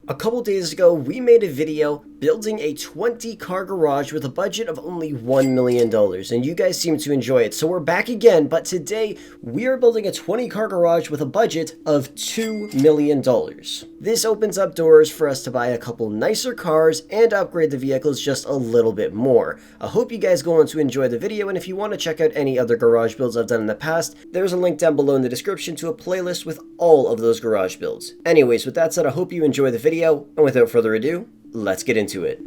A couple days ago, we made a video building a 20-car garage with a budget of only $1 million, and you guys seem to enjoy it. So we're back again, but today we are building a 20-car garage with a budget of $2 million. This opens up doors for us to buy a couple nicer cars and upgrade the vehicles just a little bit more. I hope you guys go on to enjoy the video, and if you want to check out any other garage builds I've done in the past, there's a link down below in the description to a playlist with all of those garage builds. Anyways, with that said, I hope you enjoy the video. And without further ado, let's get into it.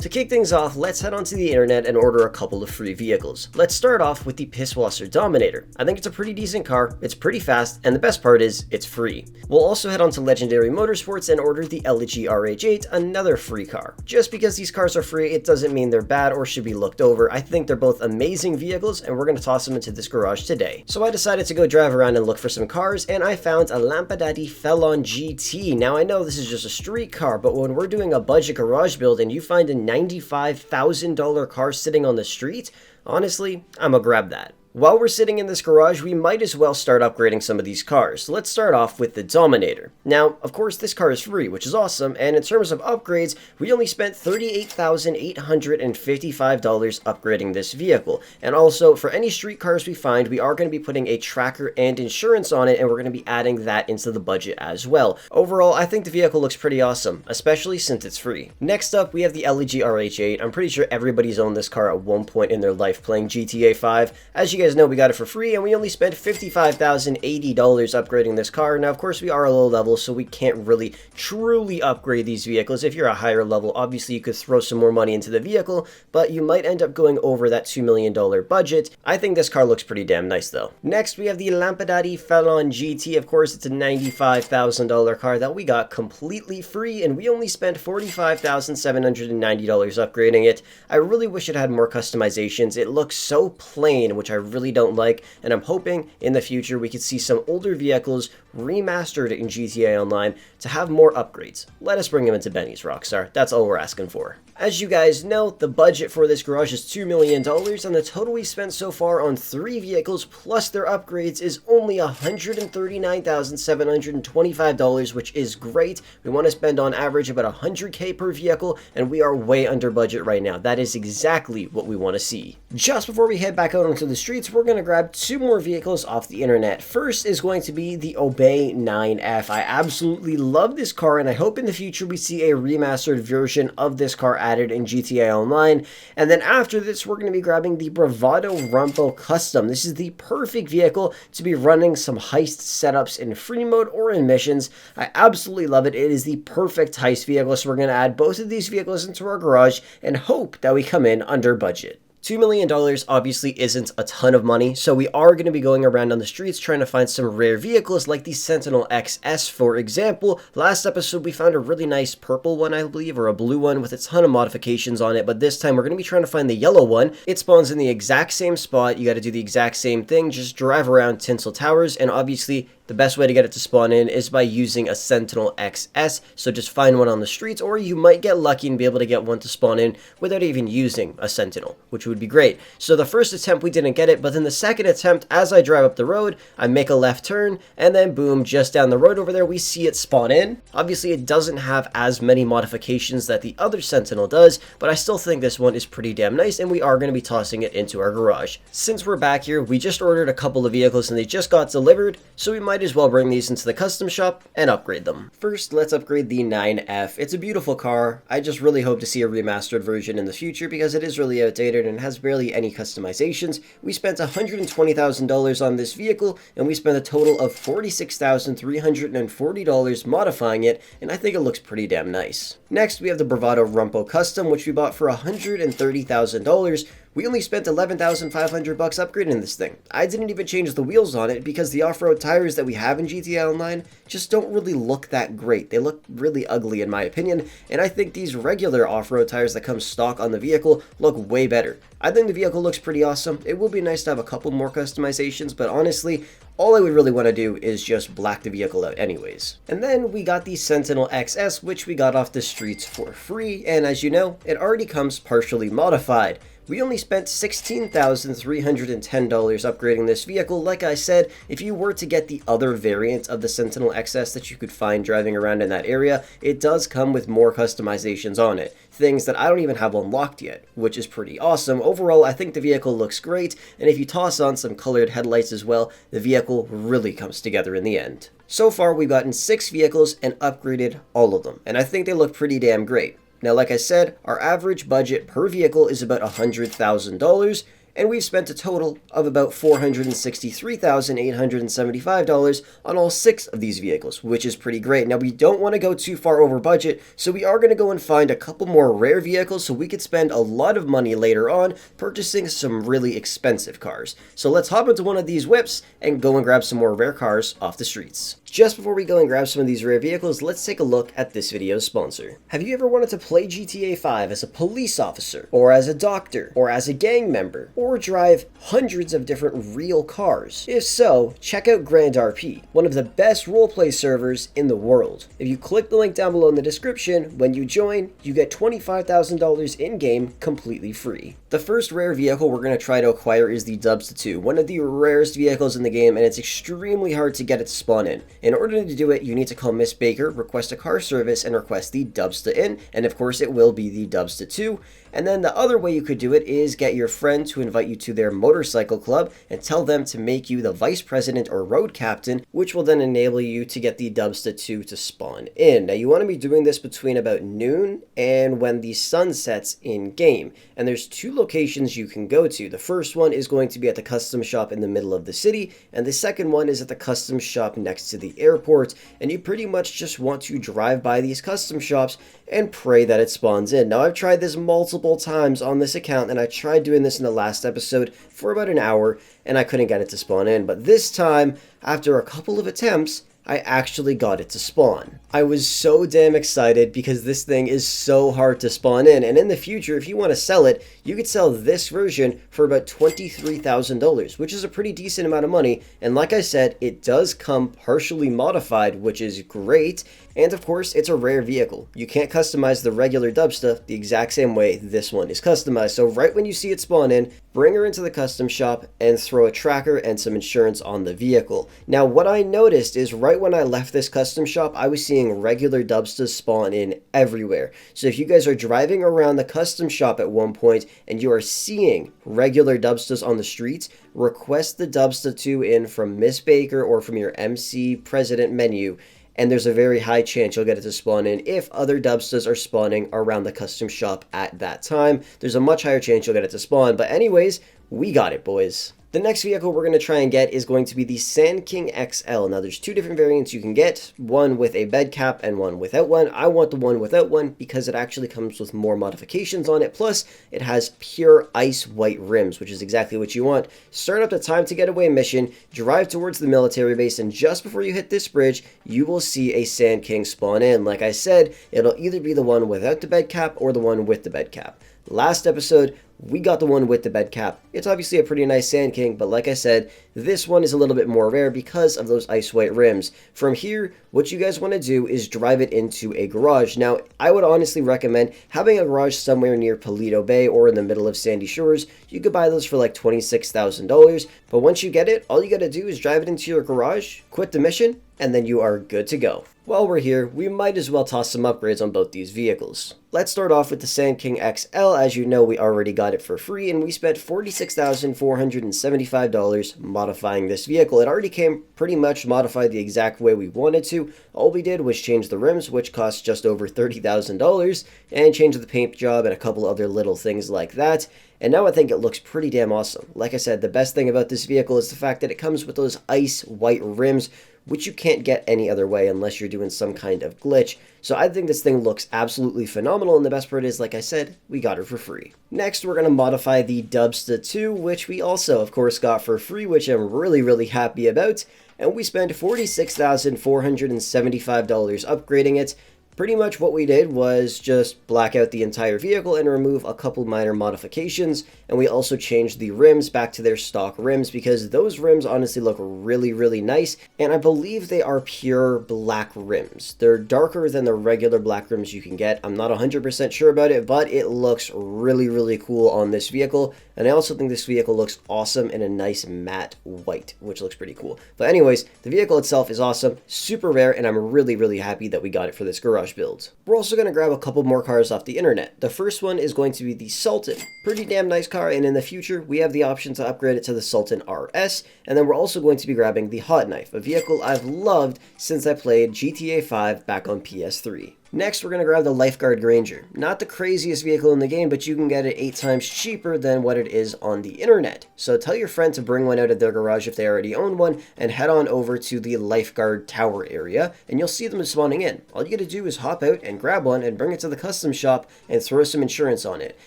To kick things off, let's head onto the internet and order a couple of free vehicles. Let's start off with the Pisswasser Dominator. I think it's a pretty decent car, it's pretty fast, and the best part is, it's free. We'll also head on to Legendary Motorsports and order the LG RH8, another free car. Just because these cars are free, it doesn't mean they're bad or should be looked over. I think they're both amazing vehicles, and we're going to toss them into this garage today. So I decided to go drive around and look for some cars, and I found a Lampadati Felon GT. Now I know this is just a street car, but when we're doing a budget garage build and you find a $95,000 car sitting on the street, honestly, I'm gonna grab that. While we're sitting in this garage, we might as well start upgrading some of these cars. So let's start off with the Dominator. Now, of course, this car is free, which is awesome, and in terms of upgrades, we only spent $38,855 upgrading this vehicle. And also, for any street cars we find, we are going to be putting a tracker and insurance on it, and we're going to be adding that into the budget as well. Overall, I think the vehicle looks pretty awesome, especially since it's free. Next up, we have the LG RH8. I'm pretty sure everybody's owned this car at one point in their life playing GTA 5. As you guys know, we got it for free, and we only spent $55,080 upgrading this car. Now, of course, we are a low level, so we can't really truly upgrade these vehicles. If you're a higher level, obviously you could throw some more money into the vehicle, but you might end up going over that $2 million budget. I think this car looks pretty damn nice, though. Next, we have the Lampadati Felon GT. Of course, it's a $95,000 car that we got completely free, and we only spent $45,790 upgrading it. I really wish it had more customizations. It looks so plain, which I really don't like, and I'm hoping in the future we could see some older vehicles remastered in GTA Online to have more upgrades. Let us bring them into Benny's, Rockstar. That's all we're asking for. As you guys know, the budget for this garage is $2 million, and the total we spent so far on 3 vehicles plus their upgrades is only $139,725, which is great. We want to spend on average about $100K per vehicle, and we are way under budget right now. That is exactly what we want to see. Just before we head back out onto the streets, we're going to grab 2 more vehicles off the internet. First is going to be the Obey 9F. I absolutely love this car, and I hope in the future we see a remastered version of this car added in GTA Online. And then after this, we're going to be grabbing the Bravado Rumpo Custom. This is the perfect vehicle to be running some heist setups in free mode or in missions. I absolutely love it. It is the perfect heist vehicle, so we're going to add both of these vehicles into our garage and hope that we come in under budget. $2 million obviously isn't a ton of money, so we are going to be going around on the streets trying to find some rare vehicles like the Sentinel XS, for example. Last episode we found a really nice purple one, I believe, or a blue one with a ton of modifications on it, but this time we're going to be trying to find the yellow one. It spawns in the exact same spot. You got to do the exact same thing, just drive around Tinsel Towers, and obviously the best way to get it to spawn in is by using a Sentinel XS, so just find one on the streets, or you might get lucky and be able to get one to spawn in without even using a Sentinel, which would be great. So the first attempt we didn't get it, but then the second attempt, as I drive up the road, I make a left turn, and then boom, just down the road over there, we see it spawn in. Obviously, it doesn't have as many modifications that the other Sentinel does, but I still think this one is pretty damn nice, and we are going to be tossing it into our garage. Since we're back here, we just ordered a couple of vehicles, and they just got delivered, so we might as well bring these into the custom shop and upgrade them. First, let's upgrade the 9F. It's a beautiful car. I just really hope to see a remastered version in the future because it is really outdated and has barely any customizations. We spent $120,000 on this vehicle, and we spent a total of $46,340 modifying it, and I think it looks pretty damn nice. Next, we have the Bravado Rumpo Custom, which we bought for $130,000. We only spent 11,500 bucks upgrading this thing. I didn't even change the wheels on it because the off-road tires that we have in GTA Online just don't really look that great. They look really ugly in my opinion, and I think these regular off-road tires that come stock on the vehicle look way better. I think the vehicle looks pretty awesome. It will be nice to have a couple more customizations, but honestly, all I would really want to do is just black the vehicle out anyways. And then we got the Sentinel XS, which we got off the streets for free, and as you know, it already comes partially modified. We only spent $16,310 upgrading this vehicle. Like I said, if you were to get the other variant of the Sentinel XS that you could find driving around in that area, it does come with more customizations on it. Things that I don't even have unlocked yet, which is pretty awesome. Overall, I think the vehicle looks great, and if you toss on some colored headlights as well, the vehicle really comes together in the end. So far, we've gotten 6 vehicles and upgraded all of them, and I think they look pretty damn great. Now, like I said, our average budget per vehicle is about $100,000, and we've spent a total of about $463,875 on all 6 of these vehicles, which is pretty great. Now, we don't want to go too far over budget, so we are going to go and find a couple more rare vehicles so we could spend a lot of money later on purchasing some really expensive cars. So let's hop into one of these whips and go and grab some more rare cars off the streets. Just before we go and grab some of these rare vehicles, let's take a look at this video's sponsor. Have you ever wanted to play GTA 5 as a police officer, or as a doctor, or as a gang member, or drive hundreds of different real cars? If so, check out Grand RP, one of the best roleplay servers in the world. If you click the link down below in the description, when you join, you get $25,000 in-game completely free. The first rare vehicle we're going to try to acquire is the Dubsta 2, one of the rarest vehicles in the game, and it's extremely hard to get it to spawn in. In order to do it, you need to call Miss Baker, request a car service, and request the Dubsta in, and of course it will be the Dubsta 2. And then the other way you could do it is get your friend to invite you to their motorcycle club and tell them to make you the vice president or road captain, which will then enable you to get the Dubsta 2 to spawn in. Now you want to be doing this between about noon and when the sun sets in game. And there's 2 locations you can go to. The first one is going to be at the custom shop in the middle of the city, and the second one is at the custom shop next to the airport. And you pretty much just want to drive by these custom shops and pray that it spawns in. Now I've tried this multiple times on this account, and I tried doing this in the last episode for about an hour and I couldn't get it to spawn in, but this time, after a couple of attempts, I actually got it to spawn. I was so damn excited because this thing is so hard to spawn in, and in the future, if you want to sell it, you could sell this version for about $23,000, which is a pretty decent amount of money, and like I said, it does come partially modified, which is great, and of course, it's a rare vehicle. You can't customize the regular Dubsta the exact same way this one is customized, so right when you see it spawn in, bring her into the custom shop and throw a tracker and some insurance on the vehicle. Now, what I noticed is right when I left this custom shop, I was seeing regular Dubstas spawn in everywhere. So if you guys are driving around the custom shop at one point and you are seeing regular Dubstas on the streets, request the Dubsta 2 in from Miss Baker or from your MC President menu, and there's a very high chance you'll get it to spawn in. If other Dubstas are spawning around the custom shop at that time, there's a much higher chance you'll get it to spawn. But anyways, we got it, boys. The next vehicle we're going to try and get is going to be the Sand King XL. Now, there's 2 different variants you can get, one with a bed cap and one without one. I want the one without one because it actually comes with more modifications on it. Plus, it has pure ice white rims, which is exactly what you want. Start up the time to get away mission, drive towards the military base, and just before you hit this bridge, you will see a Sand King spawn in. Like I said, it'll either be the one without the bed cap or the one with the bed cap. Last episode, we got the one with the bed cap. It's obviously a pretty nice Sand King, but like I said, this one is a little bit more rare because of those ice white rims. From here, what you guys want to do is drive it into a garage. Now, I would honestly recommend having a garage somewhere near Paleto Bay or in the middle of Sandy Shores. You could buy those for like $26,000, but once you get it, all you got to do is drive it into your garage, quit the mission, and then you are good to go. While we're here, we might as well toss some upgrades on both these vehicles. Let's start off with the Sand King XL. As you know, we already got it for free, and we spent $46,475 modifying this vehicle. It already came pretty much modified the exact way we wanted to. All we did was change the rims, which cost just over $30,000, and change the paint job and a couple other little things like that. And now I think it looks pretty damn awesome. Like I said, the best thing about this vehicle is the fact that it comes with those ice white rims, which you can't get any other way unless you're doing some kind of glitch. So I think this thing looks absolutely phenomenal, and the best part is, like I said, we got it for free. Next, we're going to modify the Dubsta 2, which we also, of course, got for free, which I'm really happy about. And we spent $46,475 upgrading it. Pretty much what we did was just black out the entire vehicle and remove a couple minor modifications, and we also changed the rims back to their stock rims because those rims honestly look really nice, and I believe they are pure black rims. They're darker than the regular black rims you can get. I'm not 100% sure about it, but it looks really cool on this vehicle, and I also think this vehicle looks awesome in a nice matte white, which looks pretty cool. But anyways, the vehicle itself is awesome, super rare, and I'm really happy that we got it for this garage build. We're also going to grab a couple more cars off the internet. The first one is going to be the Sultan. Pretty damn nice car, and in the future we have the option to upgrade it to the Sultan RS, and then we're also going to be grabbing the Hot Knife, a vehicle I've loved since I played GTA 5 back on PS3. Next, we're going to grab the Lifeguard Granger. Not the craziest vehicle in the game, but you can get it 8 times cheaper than what it is on the internet. So tell your friend to bring one out of their garage if they already own one, and head on over to the Lifeguard Tower area, and you'll see them spawning in. All you got to do is hop out and grab one and bring it to the custom shop and throw some insurance on it.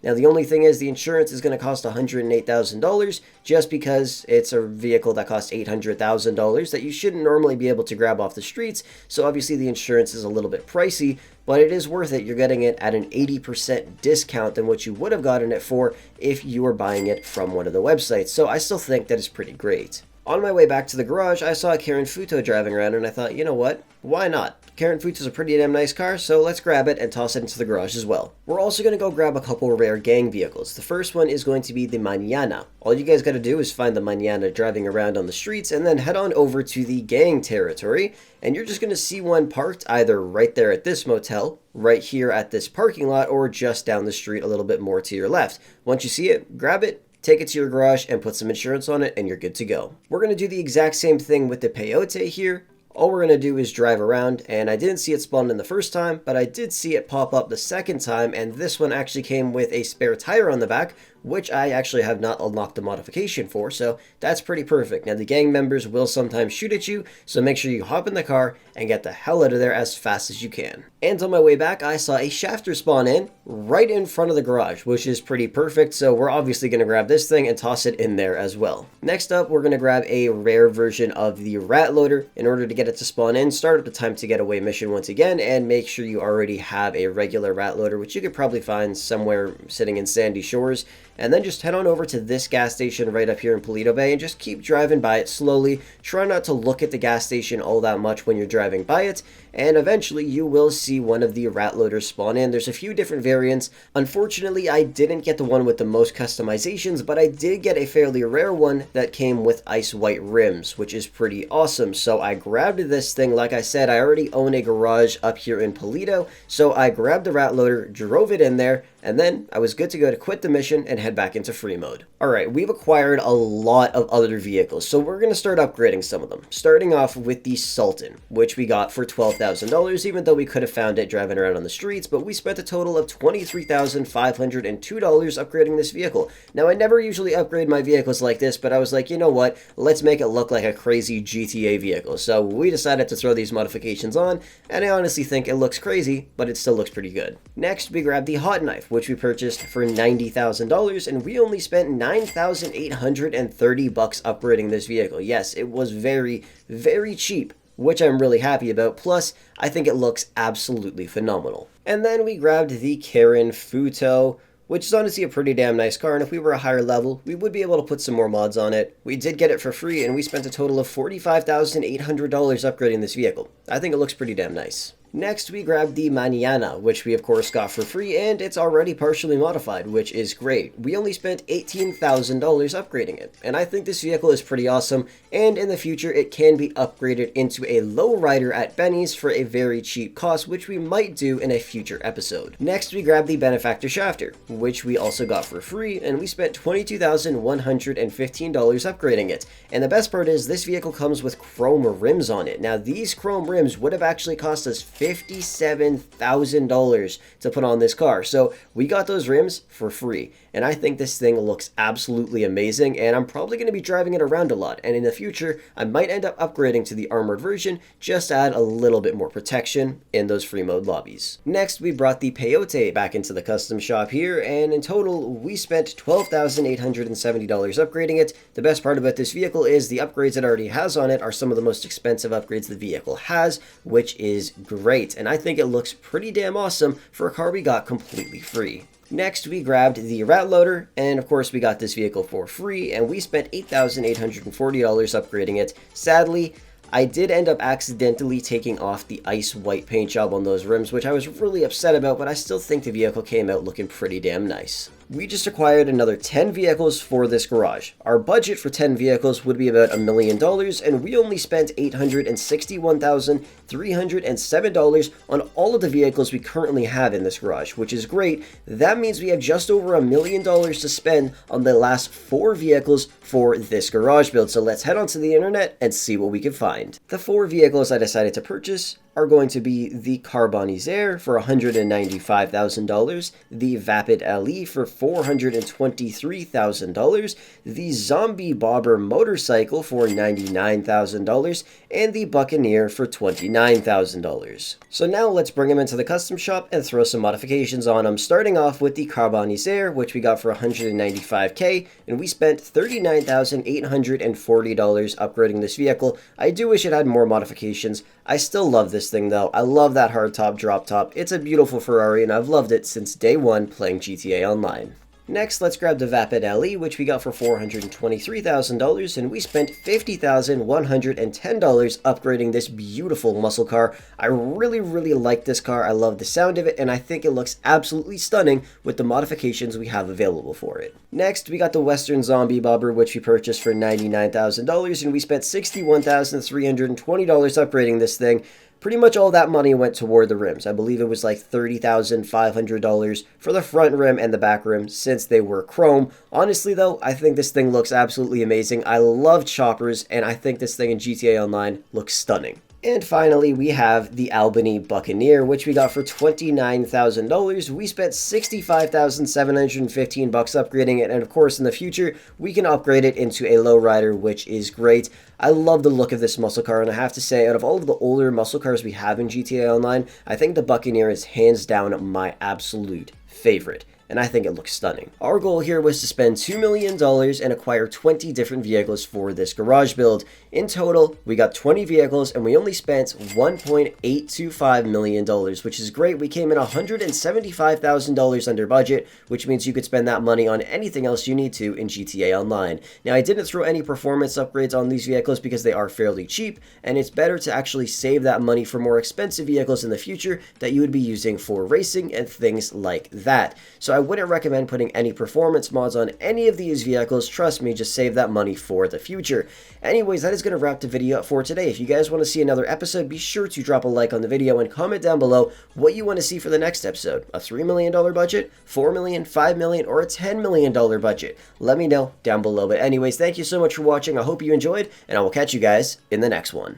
Now, the only thing is the insurance is going to cost $108,000 just because it's a vehicle that costs $800,000 that you shouldn't normally be able to grab off the streets, so obviously the insurance is a little bit pricey, but it is worth it. You're getting it at an 80% discount than what you would have gotten it for if you were buying it from one of the websites. So I still think that is pretty great. On my way back to the garage, I saw a Karen Futo driving around, and I thought, you know what? Why not? Karen Futo's a pretty damn nice car, so let's grab it and toss it into the garage as well. We're also going to go grab a couple rare gang vehicles. The first one is going to be the Mañana. All you guys got to do is find the Mañana driving around on the streets and then head on over to the gang territory, and you're just going to see one parked either right there at this motel, right here at this parking lot, or just down the street a little bit more to your left. Once you see it, grab it, take it to your garage, and put some insurance on it, and you're good to go. We're going to do the exact same thing with the Peyote here. All we're going to do is drive around, and I didn't see it spawn in the first time, but I did see it pop up the second time, and this one actually came with a spare tire on the back, which I actually have not unlocked the modification for, so that's pretty perfect. Now, the gang members will sometimes shoot at you, so make sure you hop in the car and get the hell out of there as fast as you can. And on my way back, I saw a shafter spawn in right in front of the garage, which is pretty perfect, so we're obviously going to grab this thing and toss it in there as well. Next up, we're going to grab a rare version of the rat loader. In order to get it to spawn in, start up the time to get away mission once again, and make sure you already have a regular rat loader, which you could probably find somewhere sitting in Sandy Shores. And then just head on over to this gas station right up here in Paleto Bay and just keep driving by it slowly. Try not to look at the gas station all that much when you're driving by it, and eventually you will see one of the rat loaders spawn in. There's a few different variants. Unfortunately, I didn't get the one with the most customizations, but I did get a fairly rare one that came with ice white rims, which is pretty awesome. So I grabbed this thing. Like I said, I already own a garage up here in Paleto, so I grabbed the rat loader, drove it in there, and then I was good to go to quit the mission and head back into free mode. Alright, we've acquired a lot of other vehicles, so we're going to start upgrading some of them. Starting off with the Sultan, which we got for $12,000, even though we could have found it driving around on the streets, but we spent a total of $23,502 upgrading this vehicle. Now, I never usually upgrade my vehicles like this, but I was like, you know what, let's make it look like a crazy GTA vehicle. So we decided to throw these modifications on, and I honestly think it looks crazy, but it still looks pretty good. Next, we grabbed the Hot Knife, which we purchased for $90,000, and we only spent $9,830 upgrading this vehicle. Yes, it was very cheap, which I'm really happy about. Plus, I think it looks absolutely phenomenal. And then we grabbed the Karen Futo, which is honestly a pretty damn nice car, and if we were a higher level, we would be able to put some more mods on it. We did get it for free, and we spent a total of $45,800 upgrading this vehicle. I think it looks pretty damn nice. Next, we grabbed the Mañana, which we of course got for free, and it's already partially modified, which is great. We only spent $18,000 upgrading it, and I think this vehicle is pretty awesome, and in the future it can be upgraded into a lowrider at Benny's for a very cheap cost, which we might do in a future episode. Next, we grabbed the Benefactor Shafter, which we also got for free, and we spent $22,115 upgrading it. And the best part is this vehicle comes with chrome rims on it. Now, these chrome rims would have actually cost us $57,000 to put on this car. So we got those rims for free, and I think this thing looks absolutely amazing, and I'm probably going to be driving it around a lot, and in the future I might end up upgrading to the armored version just to add a little bit more protection in those free mode lobbies. Next, we brought the peyote back into the custom shop here, and in total we spent $12,870 upgrading it. The best part about this vehicle is the upgrades it already has on it are some of the most expensive upgrades the vehicle has, which is great, and I think it looks pretty damn awesome for a car we got completely free. Next, we grabbed the rat loader, and of course we got this vehicle for free, and we spent $8,840 upgrading it. Sadly, I did end up accidentally taking off the ice white paint job on those rims, which I was really upset about, but I still think the vehicle came out looking pretty damn nice. We just acquired another 10 vehicles for this garage. Our budget for 10 vehicles would be about $1 million, and we only spent $861,307 on all of the vehicles we currently have in this garage, which is great. That means we have just over $1 million to spend on the last 4 vehicles for this garage build. So let's head onto the internet and see what we can find. The 4 vehicles I decided to purchase are going to be the Finalizing for $195,000, the Vapid LE for $423,000, the Zombie Bobber motorcycle for $99,000, and the Buccaneer for $29,000. So now let's bring them into the custom shop and throw some modifications on them, starting off with the Finalizing, which we got for $195K, and we spent $39,840 upgrading this vehicle. I do wish it had more modifications. I still love this thing though. I love that hardtop drop top. It's a beautiful Ferrari, and I've loved it since day one playing GTA Online. Next, let's grab the Vapid LE, which we got for $423,000, and we spent $50,110 upgrading this beautiful muscle car. I really like this car. I love the sound of it, and I think it looks absolutely stunning with the modifications we have available for it. Next, we got the Western Zombie Bobber, which we purchased for $99,000, and we spent $61,320 upgrading this thing. Pretty much all that money went toward the rims. I believe it was like $30,500 for the front rim and the back rim since they were chrome. Honestly though, I think this thing looks absolutely amazing. I love choppers, and I think this thing in GTA Online looks stunning. And finally, we have the Albany Buccaneer, which we got for $29,000. We spent $65,715 upgrading it, and of course, in the future, we can upgrade it into a lowrider, which is great. I love the look of this muscle car, and I have to say, out of all of the older muscle cars we have in GTA Online, I think the Buccaneer is hands down my absolute favorite, and I think it looks stunning. Our goal here was to spend $2 million and acquire 20 different vehicles for this garage build. In total, we got 20 vehicles, and we only spent $1.825 million, which is great. We came in $175,000 under budget, which means you could spend that money on anything else you need to in GTA Online. Now, I didn't throw any performance upgrades on these vehicles because they are fairly cheap, and it's better to actually save that money for more expensive vehicles in the future that you would be using for racing and things like that. So I wouldn't recommend putting any performance mods on any of these vehicles. Trust me, just save that money for the future. Anyways, that is going to wrap the video up for today. If you guys want to see another episode, be sure to drop a like on the video and comment down below what you want to see for the next episode. A $3 million budget, $4 million, $5 million, or a $10 million budget. Let me know down below. But anyways, thank you so much for watching. I hope you enjoyed, and I will catch you guys in the next one.